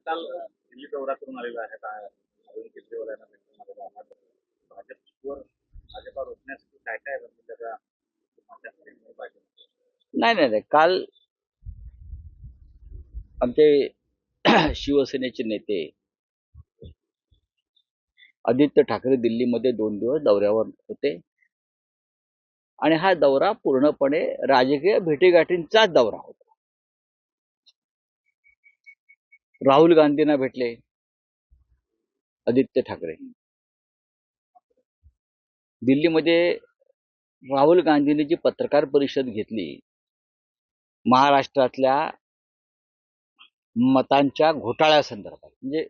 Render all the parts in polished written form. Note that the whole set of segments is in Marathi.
काल दिल्ली दौरा करून आलेला आहे. अरविंद केजरीवाल यांना भेटून आलेला आहे. भाजपवर भाजपा रोखण्यासाठी काय काय त्याचा पाहिजे? नाही नाही नाही काल आमचे शिवसेनेचे नेते आदित्य ठाकरे दिल्लीमध्ये 2 दिवस दौऱ्यावर होते आणि हा दौरा पूर्णपणे राजकीय भेटीगाठींचाच दौरा होता. राहुल गांधींना भेटले आदित्य ठाकरे. दिल्लीमध्ये राहुल गांधींनी जी पत्रकार परिषद घेतली महाराष्ट्रातल्या मतांच्या घोटाळ्यासंदर्भात, म्हणजे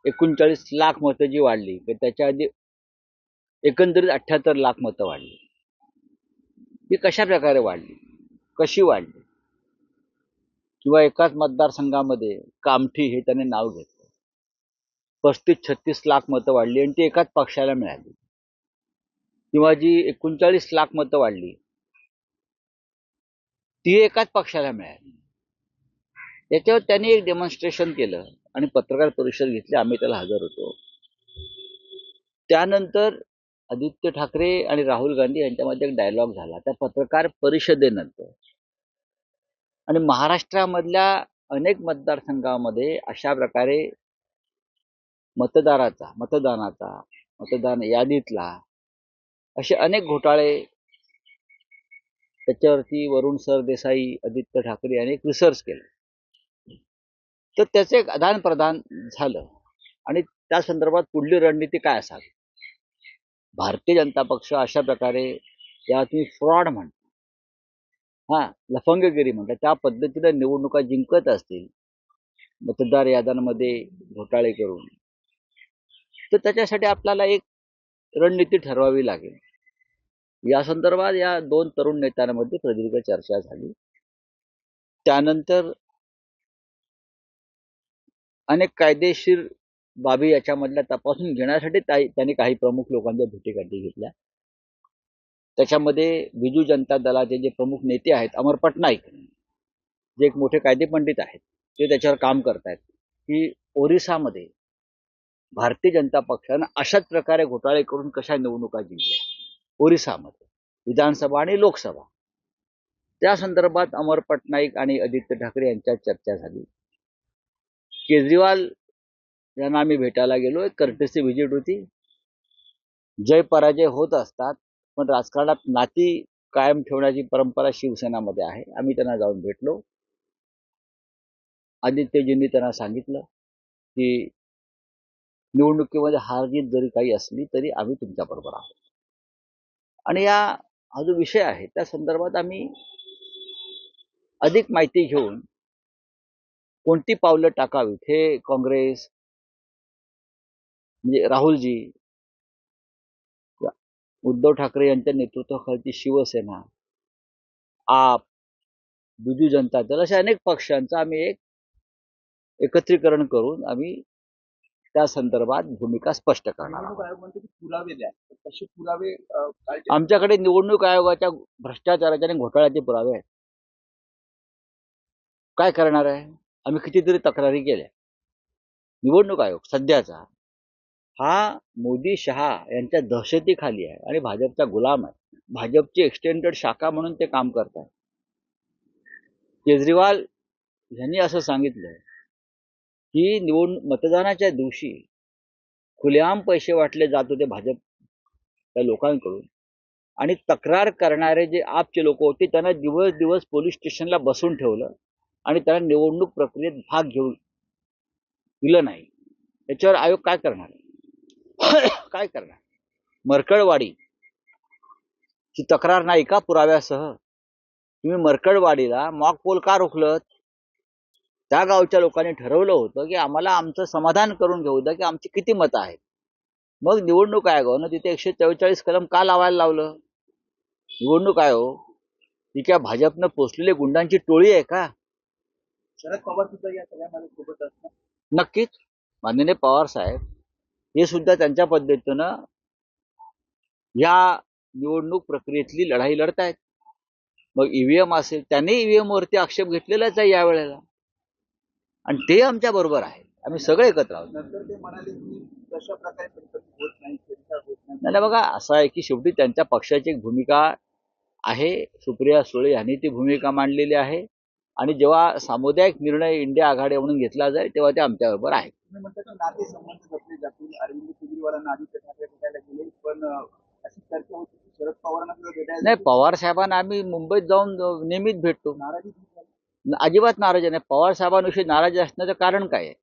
39 लाख मतं जी वाढली त्याच्या आधी एकंदरीत 78 लाख मतं वाढली. ही कशा प्रकारे वाढली, कशी वाढली, किंवा एकाच मतदारसंघामध्ये कामठी हे त्याने नाव घेतलं, 35-36 लाख मतं वाढली आणि ती एकाच पक्षाला मिळाली. किंवा जी 39 लाख मतं वाढली ती एकाच पक्षाला मिळाली. याच्यावर त्यांनी एक डेमॉन्स्ट्रेशन केलं आणि पत्रकार परिषद घेतली. आम्ही त्याला हजर होतो. त्यानंतर आदित्य ठाकरे आणि राहुल गांधी यांच्यामध्ये एक डायलॉग झाला त्या पत्रकार परिषदेनंतर. आणि महाराष्ट्रामधल्या अनेक मतदारसंघामध्ये अशा प्रकारे मतदान यादीतला असे अनेक घोटाळे, त्याच्यावरती वरुण सरदेसाई, आदित्य ठाकरे यांनी एक रिसर्च केलं. तर त्याचे एक आदान प्रदान झालं आणि त्या संदर्भात पुढली रणनीती काय असावी. भारतीय जनता पक्ष अशा प्रकारे या तुम्ही फ्रॉड म्हणता, लफंगगिरी म्हणता, त्या पद्धतीने निवडणुका जिंकत असतील मतदार याद्यांमध्ये घोटाळे करून, तर त्याच्यासाठी आपल्याला एक रणनीती ठरवावी लागेल. या संदर्भात या 2 तरुण नेत्यांमध्ये प्रदीर्घ चर्चा झाली. त्यानंतर अनेक कायदेशीर बाबी याच्यामधल्या तपासून घेण्यासाठी त्यांनी काही प्रमुख लोकांच्या भेटीगाठी घेतल्या. त्याच्यामध्ये बिजू जनता दलाचे जे प्रमुख नेते आहेत, अमर पटनाईक, जे एक मोठे कायदे पंडित आहेत, ते त्याच्यावर काम करतायत की ओरिसामध्ये भारतीय जनता पक्षानं अशाच प्रकारे घोटाळे करून कशा निवडणुका जिंकल्या ओरिसामध्ये, विधानसभा आणि लोकसभा. त्या संदर्भात अमर पटनाईक आणि आदित्य ठाकरे यांच्यात चर्चा झाली. केजरीवाल यांना आम्ही भेटायला गेलो. एक कर्टेसी व्हिजिट होती. जय पराजय होत असतात, पण राजकारणात नाती कायम ठेवण्याची परंपरा शिवसेनामध्ये आहे. आम्ही त्यांना जाऊन भेटलो. आदित्यजींनी त्यांना सांगितलं की निवडणुकीमध्ये हारजीत जरी काही असली तरी आम्ही तुमच्याबरोबर आहोत. आणि हा जो विषय आहे त्या संदर्भात आम्ही अधिक माहिती घेऊन कोणती पावलं टाकावीत हे काँग्रेस, म्हणजे राहुलजी, उद्धव ठाकरे यांच्या नेतृत्वाखालची शिवसेना, आप, बिजू जनता दल अशा अनेक पक्षांचं आम्ही एक एकत्रीकरण करून आम्ही त्या संदर्भात भूमिका स्पष्ट करणार आहोत. पुरावे द्या. तसे पुरावे आमच्याकडे निवडणूक आयोगाच्या भ्रष्टाचाराच्या आणि घोटाळ्याचे पुरावे आहेत. काय करणार आहे? आम्ही कितीतरी तक्रारी केल्या. निवडणूक आयोग सध्याचा हा मोदी शहा यांच्या दहशतीखाली आहे आणि भाजपचा गुलाम आहे. भाजपची एक्सटेंडेड शाखा म्हणून ते काम करतात. केजरीवाल यांनी असं सांगितलं की मतदानाच्या दिवशी खुलेआम पैसे वाटले जात होते भाजप त्या लोकांकडून, आणि तक्रार करणारे जे आपचे लोक होते त्यांना दिवस दिवस पोलीस स्टेशनला बसून ठेवलं आणि त्यांना निवडणूक प्रक्रियेत भाग घेऊ दिलं नाही. याच्यावर आयोग काय करणार? काय करणार? मरकळवाडी ची तक्रार नाही का पुराव्यासह? तुम्ही मरकळवाडीला मॉक पोल का रोखलं? त्या गावच्या लोकांनी ठरवलं होतं की आम्हाला आमचं समाधान करून घेऊ द्या की आमची किती मतं आहेत. मग निवडणूक आयोगानं तिथे 144 कलम का लावायला लावलं? निवडणूक आयोग ही क्या भाजपनं पोचलेले गुंडांची टोळी आहे का? शरद पवार सुद्धा या सगळ्यामध्ये सोबत असतात. नक्कीच. माननीय पवार साहेब हे सुद्धा त्यांच्या पद्धतीनं या निवडणूक प्रक्रियेतली लढाई लढतायत. मग ईव्हीएम असेल, त्यांनी ईव्हीएम वरती आक्षेप घेतलेलाच आहे यावेळेला, आणि ते आमच्या बरोबर आहे. आम्ही सगळे एकत्र आहोत. नंतर ते म्हणाले की कशा प्रकारे परिस्थिती होत नाही, चर्चा होत नाही. नाही बघा, असं आहे की शेवटी त्यांच्या पक्षाची एक भूमिका आहे. सुप्रिया सुळे यांनी ती भूमिका मांडलेली आहे आणि जेव्हा सामुदायिक निर्णय इंडिया आघाडी म्हणून घेतला जाईल तेव्हा ते आमच्याबरोबर आहे. तुम्ही म्हणता की नाते संबंध जपले जातील. अरविंद केजरीवालांना आदित्य ठाकरे भेटायला गेले, पण अशी चर्चा होती की शरद पवारांना सुद्धा भेटायला नाही, पवार साहेबांना आम्ही मुंबईत जाऊन नेहमीच भेटतो. नाराजी दिसली. अजिबात नाराज नाही. पवार साहेबांविषयी नाराज असण्याचं कारण काय आहे?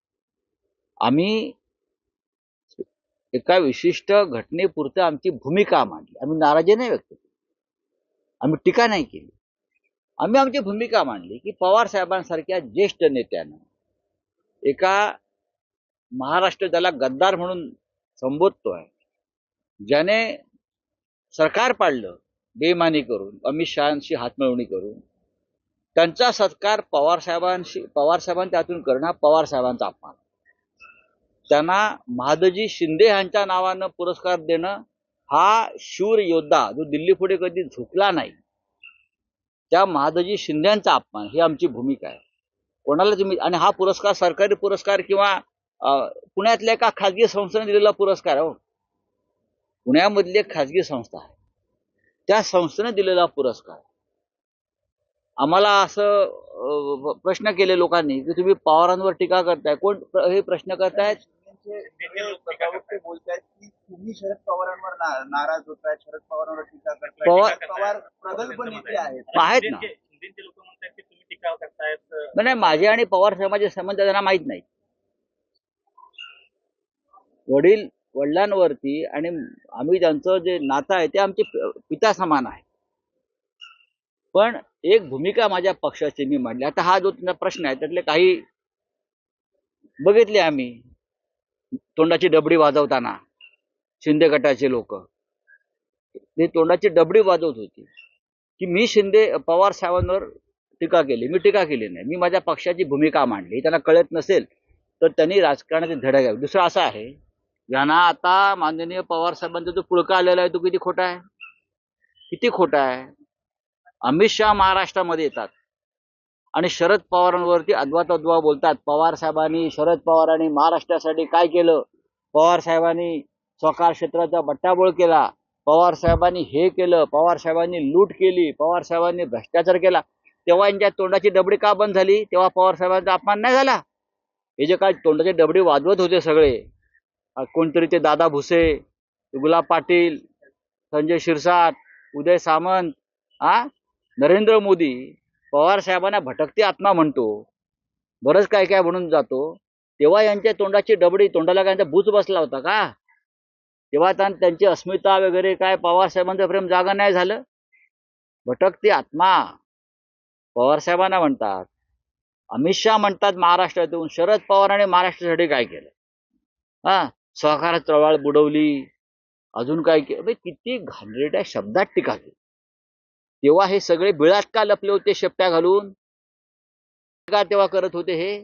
आम्ही एका विशिष्ट घटनेपुरतं आमची भूमिका मांडली. आम्ही नाराजी नाही व्यक्त केली, आम्ही टीका नाही केली. आम्ही आमची भूमिका मांडली की पवार साहेबांसारख्या ज्येष्ठ नेत्यानं एका महाराष्ट्र ज्याला गद्दार म्हणून संबोधतोय, ज्याने सरकार पाडलं बेईमानी करून, अमित शहांशी हातमिळवणी करून, त्यांचा सत्कार पवार साहेबांनी त्यातून करणं हा पवार साहेबांचा अपमान. त्यांना महादजी शिंदे यांच्या नावानं पुरस्कार देणं हा शूर योद्धा जो दिल्ली पुढे कधी झुकला नाही त्या महादजी शिंदेचा अपमान, ही आमची भूमिका आहे. कोणाला तुम्ही, आणि हा पुरस्कार सरकारी पुरस्कार किंवा पुण्यातल्या एका खाजगी संस्थेने दिलेला पुरस्कार आहे. पुण्यामधली एक खाजगी संस्था आहे, त्या संस्थेने दिलेला पुरस्कार. आम्हाला असं प्रश्न केले लोकांनी की तुम्ही पवारांवर टीका करताय. कोण हे प्रश्न करतायत? ते बोलतायत की तुम्ही शरद पवारांवर नाराज होताय, शरद पवारांवर टीका करताय. पवार प्रगल्भ नेते आहेत ना. शिंदेचे लोक म्हणतात की तुम्ही टीका करतायत. नाही, माझे आणि पवार साहेबांचे संबंध त्यांना माहित नाही. वडिलांवरती आणि आम्ही त्यांचं जे नातं आहे ते आमचे पिता समान आहे. पण एक भूमिका माझ्या पक्षाची मी मांडली. आता हा जो तुमचा प्रश्न आहे त्यातले काही बघितले आम्ही तोंडाची डबडी वाजवताना. शिंदे गटाचे लोक ते तोंडाची डबडी वाजवत होती की मी पवार साहेबांवर टीका केली. मी टीका केली नाही, मी माझ्या पक्षाची भूमिका मांडली. त्यांना कळत नसेल तर त्यांनी राजकारणाचे धडा घ्यावे. दुसरं असं आहे, यांना आता माननीय पवार साहेबांचा जो पुळका आलेला आहे तो किती खोटा आहे, किती खोटा आहे. अमित शहा महाराष्ट्रामध्ये येतात आणि शरद पवारांवरती अद्वा बोलतात. पवार साहेबांनी, शरद पवारांनी महाराष्ट्रासाठी काय केलं, पवार साहेबांनी सहकार क्षेत्राचा बट्टाबोळ केला, पवार साहेबांनी हे केलं, पवार साहेबांनी लूट केली, पवार साहेबांनी भ्रष्टाचार केला. तेव्हा यांच्या तोंडाची डबडी का बंद झाली? तेव्हा पवार साहेबांचा अपमान नाही झाला. हे जे काय तोंडाची डबडी वाजवत होते सगळे, कोणतरी ते दादा भुसे, गुलाब पाटील, संजय शिरसाट, उदय सामंत, नरेंद्र मोदी पवार साहेबांना भटकती आत्मा म्हणतो, बरंच काय काय म्हणून जातो. तेव्हा यांच्या तोंडाची डबडी, तोंडाला काय बूच बसला होता का? तेव्हा त्यांची अस्मिता वगैरे काय पवार साहेबांचं प्रेम जागा नाही झालं? भटकती आत्मा पवार साहेबांना म्हणतात. अमित शहा म्हणतात महाराष्ट्रातून, शरद पवारांनी महाराष्ट्रासाठी काय केलं? सहकार चळवळ बुडवली, अजून काय केलं? किती घाणेरड्या शब्दात टीका केली. तेव्हा हे सगळे बिळात का लपले होते शेपट्या घालून? का तेव्हा करत होते हे?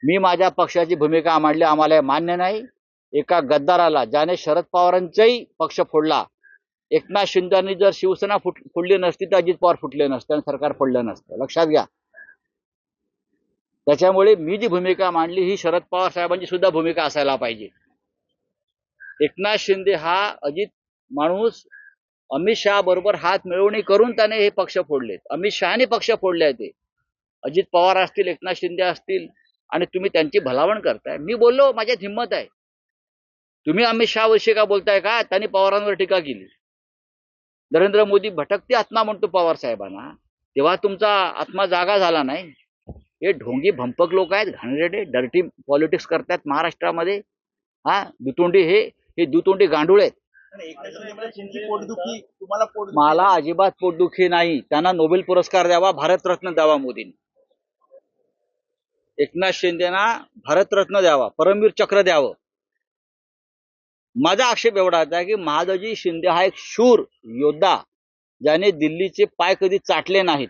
मी माझ्या पक्षाची भूमिका मांडली, आम्हाला मान्य नाही. एका गद्दाराला, ज्याने शरद पवारांचाही पक्ष फोडला, एकनाथ शिंदेनी जर शिवसेना फोडली नसती तर अजित पवार फुटले नसते आणि सरकार फोडलं नसतं, लक्षात घ्या. त्याच्यामुळे मी जी भूमिका मांडली ही शरद पवार साहेबांची सुद्धा भूमिका असायला पाहिजे. एकनाथ शिंदे हा अजित माणूस अमित शहा बरोबर हात मिळवणी करून त्याने हे पक्ष फोडलेत. अमित शहाने पक्ष फोडले ते. अजित पवार असतील, एकनाथ शिंदे असतील, आणि तुम्ही त्यांची भलावण करताय. मी बोललो, माझ्यात हिंमत आहे. तुम्ही अमित शहा विषयी का बोलताय का? त्यांनी पवारांवर टीका केली. नरेंद्र मोदी भटकती आत्मा म्हणतो पवार साहेबांना, तेव्हा तुमचा आत्मा जागा झाला नाही. हे ढोंगी भंपक लोक आहेत, घाणेरडे, डर्टी पॉलिटिक्स करतात महाराष्ट्रामध्ये. दुतोंडी हे दुतोंडी गांडूळ आहेत. मला अजिबात पोटदुखी नाही. त्यांना नोबेल पुरस्कार द्यावा, भारतरत्न द्यावा मोदींनी. एकनाथ शिंदेना भारतरत्न द्यावा, परमवीर चक्र द्यावं. माझा आक्षेप एवढाच आहे की महादजी शिंदे हा एक शूर योद्धा, ज्याने दिल्लीचे पाय कधी चाटले नाहीत,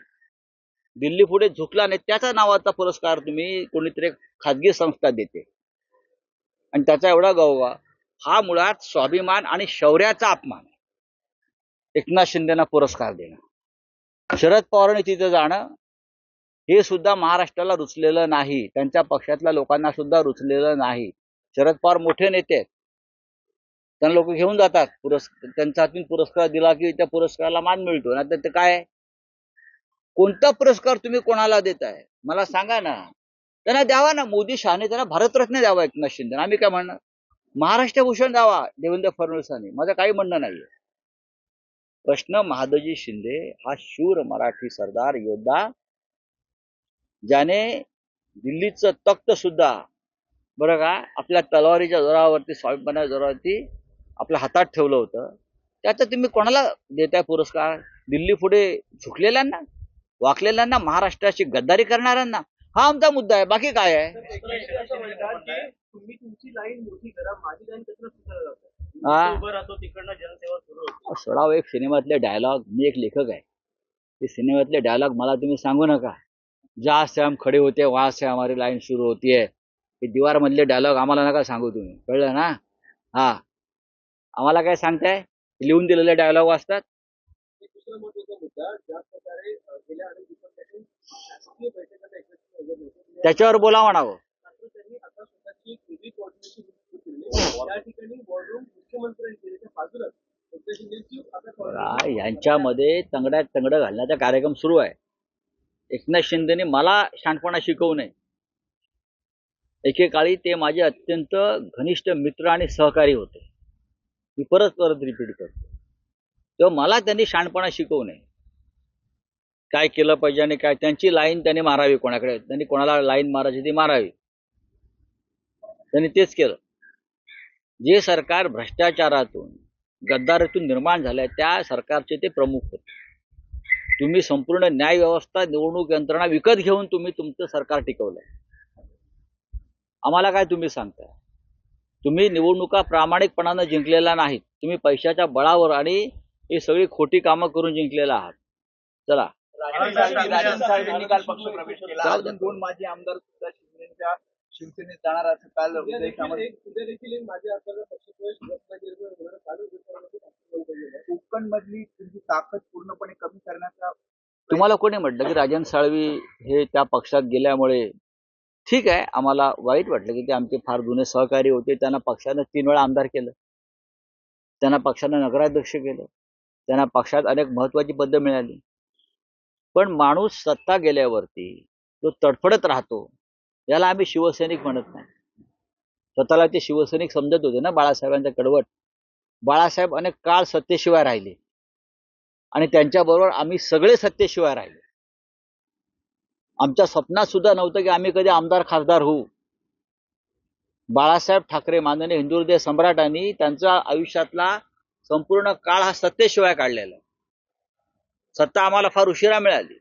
दिल्ली पुढे झुकला नाही. त्याच्या नावाचा पुरस्कार तुम्ही कोणीतरी खाजगी संस्था देते आणि त्याचा एवढा गौरव, हा मुळात स्वाभिमान आणि शौर्याचा अपमान आहे. एकनाथ शिंदेना पुरस्कार देणं, शरद पवारांनी तिथे जाणं हे सुद्धा महाराष्ट्राला रुचलेलं नाही, त्यांच्या पक्षातल्या लोकांना सुद्धा रुचलेलं नाही. शरद पवार मोठे नेते आहेत, त्यांना लोक घेऊन जातात, त्यांच्या हातून पुरस्कार दिला की त्या पुरस्काराला मान मिळतो. नाही तर ते काय, कोणता पुरस्कार तुम्ही कोणाला देताय मला सांगा ना. त्यांना द्यावा ना, मोदी शहाने त्यांना भारतरत्न द्यावा एकनाथ शिंदे. आम्ही काय म्हणणार, महाराष्ट्र भूषण द्यावा देवेंद्र फडणवीसांनी, माझं काही म्हणणं नाहीये. प्रश्न महादजी शिंदे हा शूर मराठी सरदार योद्धा, ज्याने दिल्लीचं तख्त सुद्धा बरं का आपल्या तलवारीच्या जोरावरती, स्वाभिमानाच्या जोरावरती आपल्या हातात ठेवलं होतं. त्याचा तुम्ही कोणाला देताय पुरस्कार? दिल्ली पुढे झुकलेल्यांना, वाकलेल्यांना, महाराष्ट्राची गद्दारी करणाऱ्यांना. हा आमचा मुद्दा आहे, बाकी काय आहे. तुम्ही तुमची लाईन मोठी करा, माझी लाईन कसं सुधारलं जातं? उभं राहतो तिकडनं जनसेवा सुरू होती. सोडाव एक सिनेमातले डायलॉग, मी एक लेखक आहे, ते सिनेमातले डायलॉग मला तुम्ही सांगू नका. जहाँ से हम खडे होते वहां से हमारी लाईन सुरू होती है. हे दीवार मधले डायलॉग आम्हाला नका सांगू तुम्ही, कळलं ना. हा, आम्हाला काय सांगताय, लिहून दिलेले डायलॉग वाचतात. दुसरा महत्वाचा मुद्दा, ज्या प्रकारे गेल्या अनेक दिवसांपासून राजकीय बैठकांना एकत्रित वगैरे होतं, त्याच्यावर बोला म्हणावं. मात्र त्यांनी आता स्वतःची एक वेगळी कोऑर्डिनेशन केली. त्या ठिकाणी वॉर्डरूम मुख्यमंत्र्यांची बाजूला एकनाथ शिंदेची आता यांच्यामध्ये तंगड्यात तंगड घालण्याचा कार्यक्रम सुरू आहे. एकनाथ शिंदेने मला शहाणपणा शिकवू नये. एकेकाळी ते माझे अत्यंत घनिष्ठ मित्र आणि सहकारी होते. मी परत रिपीट करतो, तेव्हा मला त्यांनी शहाणपणा शिकवू नये. काय केलं पाहिजे आणि काय, त्यांची लाईन त्यांनी मारावी, कोणाकडे त्यांनी कोणाला लाईन मारायची ती मारावी. त्यांनी तेच केलं. जे सरकार भ्रष्टाचारातून, गद्दारीतून निर्माण झालंय त्या सरकारचे ते प्रमुख होते. तुम्ही संपूर्ण न्याय व्यवस्था, निवडणूक यंत्रणा विकत घेऊन तुम्ही तुमचं सरकार टिकवलंय. आम्हाला काय तुम्ही सांगताय? तुम्ही निवडणुका प्रामाणिकपणानं जिंकलेला नाहीत, तुम्ही पैशाच्या बळावर आणि ही सगळी खोटी कामं करून जिंकलेला आहात. चला, राजन साहेबांनी काल पक्ष प्रवेश केला. अजून 2 माजी आमदार सुद्धा शिवसेनेत जाणार असं काल उदय सामंत. कोकण मधली तुमची ताकद पूर्णपणे कमी करण्याचा तुम्हाला कोणी म्हटलं की राजन साळवी हे त्या पक्षात गेल्यामुळे? ठीक आहे, आम्हाला वाईट वाटलं की ते आमचे फार जुने सहकारी होते. त्यांना पक्षानं 3 वेळा आमदार केलं, त्यांना पक्षानं नगराध्यक्ष केलं, त्यांना पक्षात अनेक महत्वाची पदं मिळाली. पण माणूस सत्ता गेल्यावरती तो तडफडत राहतो, याला आम्ही शिवसैनिक म्हणत नाही. स्वतःला ते शिवसैनिक समजत होते ना बाळासाहेबांच्या कडवट. बाळासाहेब अनेक काळ सत्तेशिवाय राहिले आणि त्यांच्याबरोबर आम्ही सगळे सत्तेशिवाय राहिले. आमच्या स्वप्नात सुद्धा नव्हतं की आम्ही कधी आमदार खासदार होऊ. बाळासाहेब ठाकरे, माननीय हिंदुहृदय सम्राटांनी त्यांच्या आयुष्यातला संपूर्ण काळ हा सत्तेशिवाय काढलेला. सत्ता आम्हाला फार उशिरा मिळाली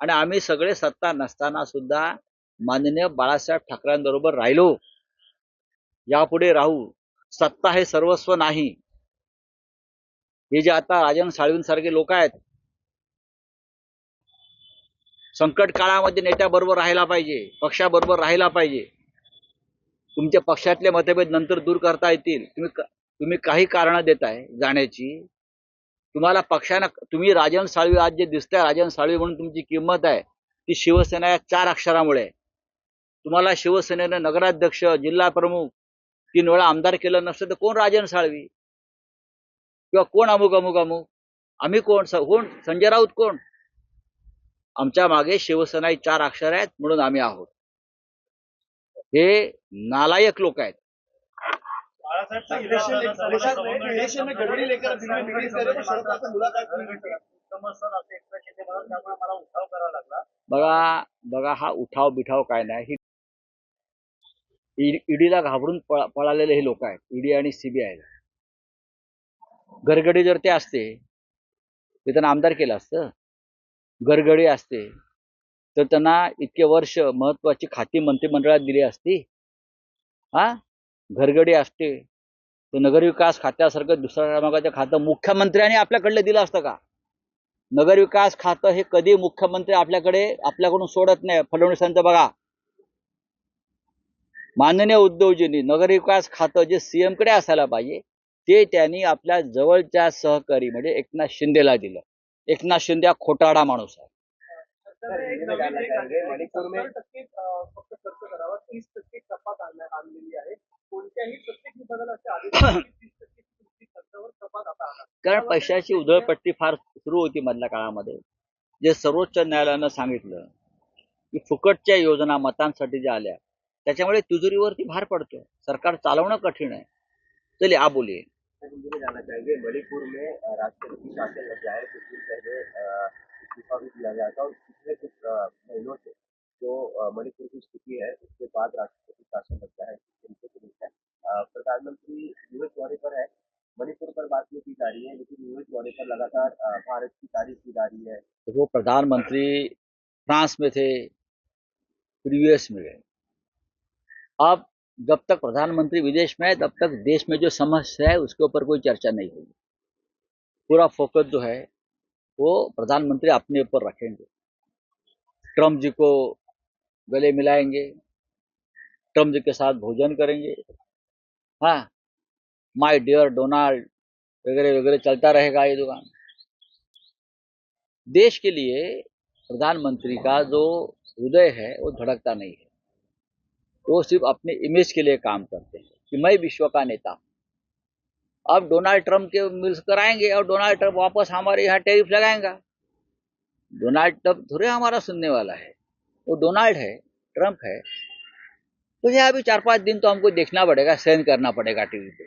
आणि आम्ही सगळे सत्ता नसताना सुद्धा माननीय बाळासाहेब ठाकरेंबरोबर राहिलो. यापुढे राहू. सत्ता हे सर्वस्व नाही. हे जे आता राजन साळवींसारखे लोक आहेत, संकट काळामध्ये नेत्याबरोबर राहायला पाहिजे, पक्षाबरोबर राहायला पाहिजे. तुमच्या पक्षातले मतभेद नंतर दूर करता येतील. तुम्ही काही कारणं देताय जाण्याची. तुम्हाला पक्षानं, तुम्ही राजन साळवी आज जे दिसताय राजन साळवी म्हणून तुमची किंमत आहे ती शिवसेना या 4 अक्षरामुळे. तुम्हाला शिवसेनेनं नगराध्यक्ष, जिल्हा प्रमुख, 3 वेळा आमदार केलं नसतं तर कोण राजन साळवी किंवा कोण अमुक अमुक अमुक? आम्ही कोण? संजय राऊत कोण? आमच्या मागे शिवसेना 4 अक्षर आहेत म्हणून आम्ही आहोत. हे नालायक लोक आहेत. बघा हा उठाव बिठाव काय नाही. ईडीला घाबरून पळालेले हे लोक आहेत, ईडी आणि सीबीआयला. गरगडी जर ते असते ते त्यांना आमदार केलं असतं. गरगडी असते तर त्यांना इतके वर्ष महत्वाची खाती मंत्रिमंडळात दिली असती. हा, घरगडी असते तर नगरविकास खात्यासारखं दुसऱ्या क्रमांकाचं खातं मुख्यमंत्र्यांनी आपल्याकडलं दिलं असतं का? नगरविकास खातं हे कधी मुख्यमंत्री आपल्याकडून सोडत नाही. फडणवीसांचं बघा, माननीय उद्धवजींनी नगरविकास खातं जे सीएम कडे असायला पाहिजे ते त्यांनी आपल्या जवळच्या सहकारी म्हणजे एकनाथ शिंदेला दिलं. एकनाथ शिंदे हा खोटारडा माणूस आहे. मणिपुर में फक्त खर्च करावा 30% कपात आणलेली आहे. कोणत्याही प्रत्येक विभागाला असे आदेश आहेत की 30% खर्चावर कपात आता आला. कारण पैशाची उधळपट्टी फार सुरू होती मधल्या काळामध्ये. जे सर्वोच्च न्यायालयानं सांगितलं की फुकटच्या योजना मतांसाठी ज्या आल्या त्याच्यामुळे तिजोरीवरती भार पडतो. सरकार चालवणं कठीण आहे. चलिए आप बोलिए. मुझे जानना चाहेंगे मणिपुर में राष्ट्रपति शासन लग जाए कुछ दिन पहले इस्तीफा भी दिया गया था और पिछले कुछ महीनों से जो मणिपुर की स्थिति है उसके बाद राष्ट्रपति शासन लग जाए प्रधानमंत्री यूएस दौरे पर है. मणिपुर पर बात नहीं की जा रही है लेकिन यूएस दौरे पर लगातार भारत की तारीफ की जा रही है. वो प्रधानमंत्री फ्रांस में थे, फिर यूएस में गए. अब जब तक प्रधानमंत्री विदेश में है तब तक देश में जो समस्या है उसके ऊपर कोई चर्चा नहीं होगी. पूरा फोकस जो है वो प्रधानमंत्री अपने ऊपर रखेंगे. ट्रम्प जी को गले मिलाएंगे, ट्रम्प जी के साथ भोजन करेंगे, हाँ, माय डियर डोनाल्ड वगैरह वगैरह चलता रहेगा ये दुकान. देश के लिए प्रधानमंत्री का जो हृदय है वो धड़कता नहीं है. वो सिर्फ अपने इमेज के लिए काम करते हैं कि मैं विश्व का नेता हूं. अब डोनाल्ड ट्रम्प के मिलकर आएंगे और डोनाल्ड ट्रम्प वापस हमारे यहाँ टैरिफ लगाएंगा. डोनाल्ड ट्रम्प थोड़े हमारा सुनने वाला है. वो डोनाल्ड है, ट्रम्प है. तो ये अभी 4-5 दिन तो हमको देखना पड़ेगा, सहन करना पड़ेगा टीवी पे.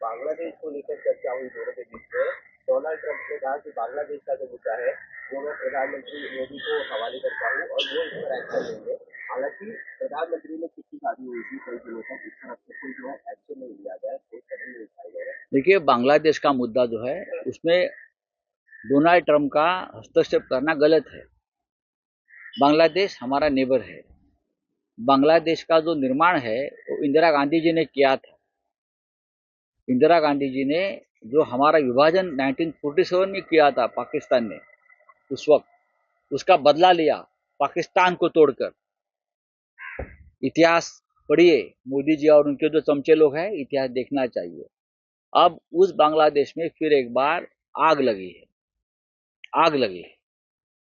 बांग्लादेश को लेकर चर्चा हुई दोनों के बीच में. डोनाल्ड ट्रम्प ने कहा कि बांग्लादेश का जो मुद्दा है वो मैं प्रधानमंत्री मोदी को हवाले करता हूँ और वो इस पर एक्शन लेंगे. हालांकि प्रधानमंत्री ने चिट्ठी शादी हुई थी कई दिनों तक, इस तरफ से कोई जो है एक्शन नहीं लिया गया, कोई कदम नहीं उठाया गया. देखिए, बांग्लादेश का मुद्दा जो है उसमें डोनाल्ड ट्रम्प का हस्तक्षेप करना गलत है. बांग्लादेश हमारा नेबर है. बांग्लादेश का जो निर्माण है वो इंदिरा गांधी जी ने किया था. इंदिरा गांधी जी ने जो हमारा विभाजन 1947 में किया था पाकिस्तान ने, उस वक्त उसका बदला लिया पाकिस्तान को तोड़कर. इतिहास पढ़िए, मोदी जी और उनके जो चमचे लोग हैं, इतिहास देखना चाहिए. अब उस बांग्लादेश में फिर एक बार आग लगी है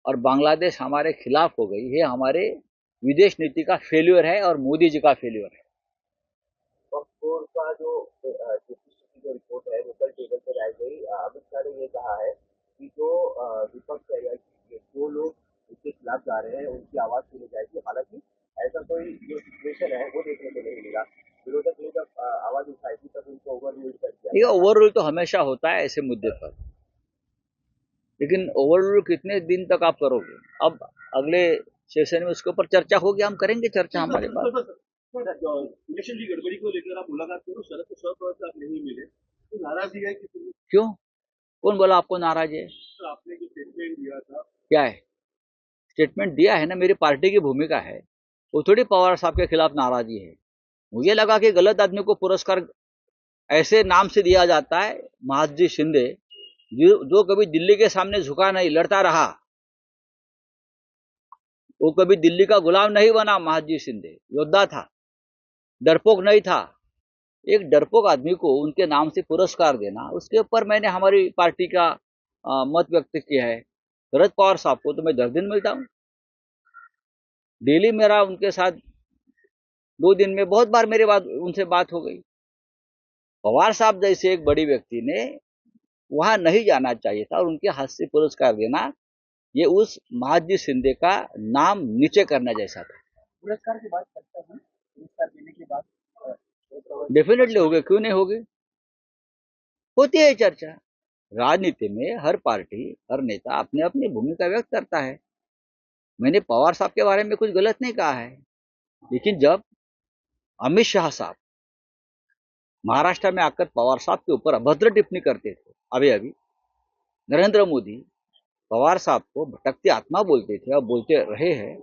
और बांग्लादेश हमारे खिलाफ हो गई है. हमारे विदेश नीति का फेल्यूर है और मोदी जी का फेल्यूर है. का जो रिपोर्ट है वो कल टेबल पर लाई गई. अमित शाह ने ये कहा है कि जो विपक्ष है या जो लोग इसके खिलाफ जा रहे हैं उनकी आवाज सुनी जाएगी. हालांकि ऐसा कोई जो सिचुएशन है वो देखने को नहीं मिला. विरोधक ने जब आवाज उठाई थी तब उनको ओवररूल कर दिया. ये ओवररूल तो हमेशा होता है ऐसे मुद्दे पर, लेकिन ओवररूल कितने दिन तक आप करोगे? अब अगले सेशन में उसके ऊपर चर्चा होगी, हम करेंगे चर्चा हमारे पास. इलेक्शन की गड़बड़ी को लेकर आप मुलाकात करो, शरद को शरद आप नहीं मिले तो नाराजगी है कि क्यों? कौन बोला आपको नाराज है? आपने जो स्टेटमेंट दिया था. क्या है? स्टेटमेंट दिया है ना, मेरी पार्टी की भूमिका है. वो थोड़ी पवार साहब के खिलाफ नाराजगी है. मुझे लगा कि गलत आदमी को पुरस्कार ऐसे नाम से दिया जाता है, महाजी शिंदे, जो कभी दिल्ली के सामने झुका नहीं, लड़ता रहा. वो कभी दिल्ली का गुलाम नहीं बना. महाजी शिंदे योद्धा था, डरपोक नहीं था. एक डरपोक आदमी को उनके नाम से पुरस्कार देना, उसके ऊपर मैंने हमारी पार्टी का मत व्यक्त किया है. शरद पवार साहब को तो मैं 10 दिन मिलता हूँ. डेली मेरा उनके साथ 2 दिन में बहुत बार मेरे बाद उनसे बात हो गई. पवार साहब जैसे एक बड़ी व्यक्ति ने वहां नहीं जाना चाहिए था और उनके हाथ से पुरस्कार देना, ये उस महाजी शिंदे का नाम नीचे करना जैसा था. पुरस्कार की बात करते हैं, पुरस्कार देने की बात डेफिनेटली होगी, क्यों नहीं होगी? होती है चर्चा. राजनीति में हर पार्टी, हर नेता अपने अपनी भूमिका व्यक्त करता है. मैंने पवार साहब के बारे में कुछ गलत नहीं कहा है, लेकिन जब अमित शाह साहब महाराष्ट्र में आकर पवार साहब के ऊपर अभद्र टिप्पणी करते थे, अभी नरेंद्र मोदी पवार साहब को भटकती आत्मा बोलते थे और बोलते रहे हैं,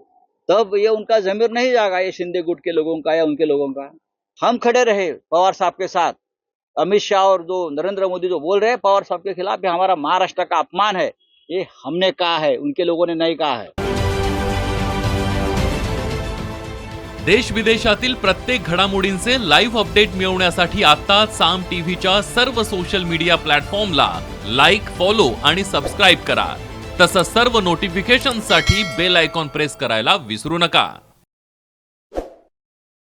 तब ये उनका जमीर नहीं जागा, ये शिंदे गुट के लोगों का या उनके लोगों का. हम खड़े रहे पवार साहब के साथ. अमित शाह और जो नरेंद्र मोदी जो बोल रहे हैं पवार साहब के खिलाफ, ये हमारा महाराष्ट्र का अपमान है. ये हमने कहा है, उनके लोगों ने नहीं कहा है. देश विदेशातील प्रत्येक घडामोडींचे लाईव्ह अपडेट मिळवण्यासाठी आता साम टीव्हीच्या सर्व सोशल मीडिया प्लॅटफॉर्मला लाईक, फॉलो आणि सबस्क्राईब करा. तसंच सर्व नोटिफिकेशनसाठी बेल आयकॉन प्रेस करायला विसरू नका.